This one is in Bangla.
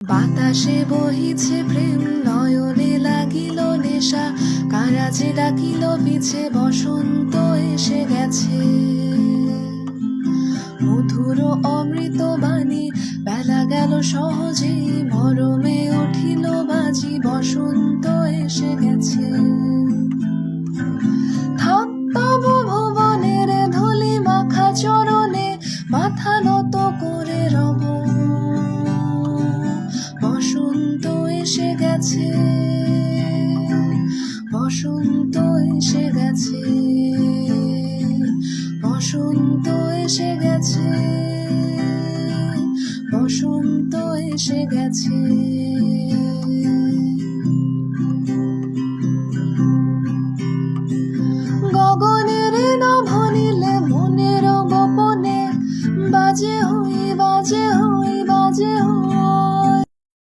বাতাসে বহিছে প্রেম, নয়নে লাগিল নেশা, কারাজে ডাকিল পিছে, বসন্ত এসে গেছে। মধুর অমৃত বাণী, বেলা গেল সহজে, মরমে উঠিল বাজি, বসন্ত এসে গেছে। থাক তবু ভুবনের ধূলি মাখা চরণে, মাথা নত করে রব, বসন্ত এসে গেছে, বসন্ত এসে গেছে, বসন্ত এসে গেছে, বসন্ত এসে গেছে।